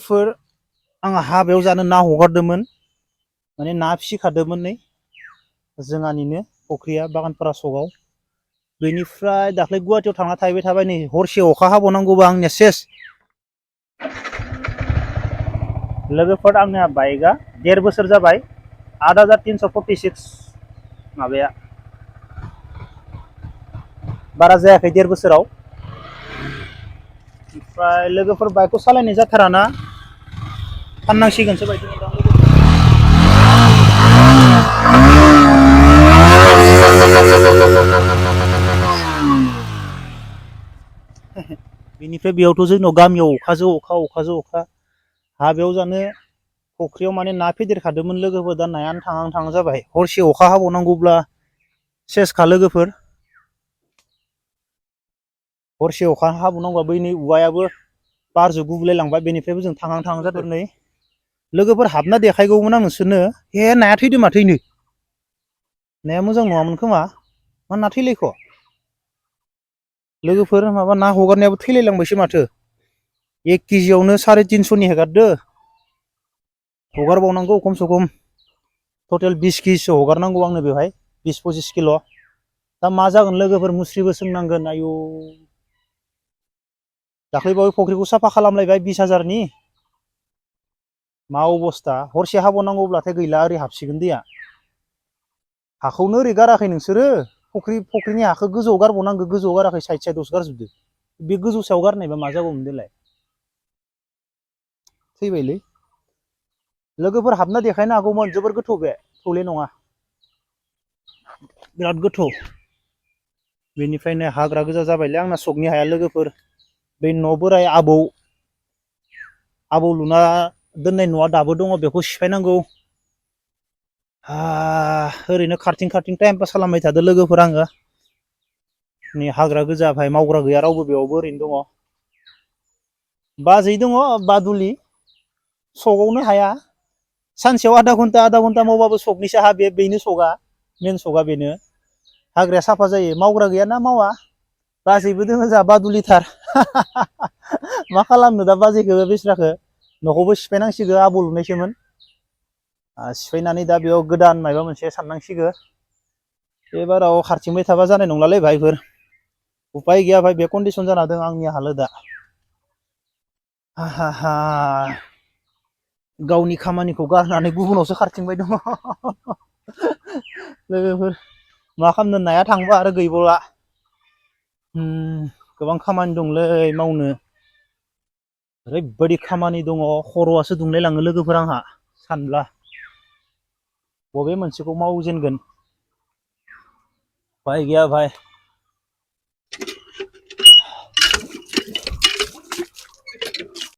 फोर आं हाबायाव जानो ना हगारदोंमोन माने ना फिसिखादोंमोन नै जोंहानिनो फख्रिया बागानपारा सकआव बेनिफ्राय दाख्लै गुवाहाटियाव थांना थाहैबाय थाबाय नै हरसे अखा हाबावनांगौबा आंनिया सेस लोगोफोर आंनिया बाइकआ 1.5 बोसोर जाबाय 8346 माबाया बारा जायाखै 1.5 बोसोराव ओमफ्राय लोगोफोर बाइकखौ सालायनाय जाथाराना फाननांसिगोनसो बायदि मोनदां बेनिफ्राय बेयावथ' जोंनाव गामियाव अखाजों अखा हाबायाव जानो फख्रियाव माने ना फेदेरखादोंमोन लोगोफोर दा नायानो थांहां जाबाय हरसे अखा हाबावनांगौब्ला सेसखा लोगोफोर हरसे अखा हाबावनांगौबा बैनि औवायाबो बारजों गुबुलायलांबाय बेनिफ्रायबो जों थांहां जादों नै लोगोफोर हाबना देखायगौमोन आं नोंसोरनो हे नाया थैदो माथो नै नाया मोजां नङामोन खोमा मा ना थैलायख' लोगोफोर माबा ना हगारनायाबो थैलायलांबायसो माथो 1 केजियावनो 350 हगारदो हगारबावनांगौ खमसे खम टटेल 20 केजिसो हगारनांगौ आंनो बेवहाय 20-25 किल' दा मा जागोन लोगोफोर मुस्रिबो सोंनांगोन आयु दाख्लैबावै फख्रिखौ साफा खालामलायबाय 20,000नि मा अबस्था हरसे हाबावनांगौब्लाथाय गैला ओरै हाबसिगोन दैया हाखौनो ओरै गाराखै नोंसोरो फख्रिनि हाखौ गोजौआव गारबावनांगौ गोजौआव गाराखै साइडआवसो गारजोबदो बे गोजौ सायाव गारनायबा मा जागौमोन देलाय थैबायलै लोगोफोर हाबना देखायनो हागौमोन जोबोर गोथौ बे थौले नङा बिराद गोथौ बेनिफ्रायनो हाग्रा गोजा जाबायलै आंना सकनि हाया लोगोफोर बे न' बोराइ आबौ लुना दोननाय न'आ दाबो दङ बेखौ सिफायनांगौ ओरैनो खारथिं टाइम पास खालामबाय थादो लोगोफोर आङो नै हाग्रा गोजा भाय मावग्रा गैया रावबो बेयावबो ओरैनो दङ बाजै दङ बादुलि सकआवनो हाया सानसेयाव आधा घन्टा मावबाबो सकनिसो हा बेनो सकआ मेन सकआ बेनो हाग्राया साफा जायो मावग्रा गैयाना मावा बाजैबो दोङो जोंहा बादुलिथार मा खालामनो दा बाजैखौ बेस्राखौ न'खौबो सिफायनांसिगौ आबौ लुनायसोमोन सिफायनानै दा बेयाव गोदान माबा मोनसे साननांसिगौ एबाराव खारथिंबाय थाबा जानाय नंलालै भाइफोर उपाय गैया भाइ बे कन्डिसन जाना दं आंनि हालोदा गावनि खामानिखौ गारनानै गुबुनावसो खारथिंबाय दङ लोगोफोर मा खालामनो नाया थांबा आरो गैबावला गोबां खामानि दंलै मावनो ओरैबायदि खामानि दङ खर'आसो दुंलायलाङो लोगोफोर आंहा सानब्ला बबे मोनसेखौ मावजेनगोन भाइ गैया भाइ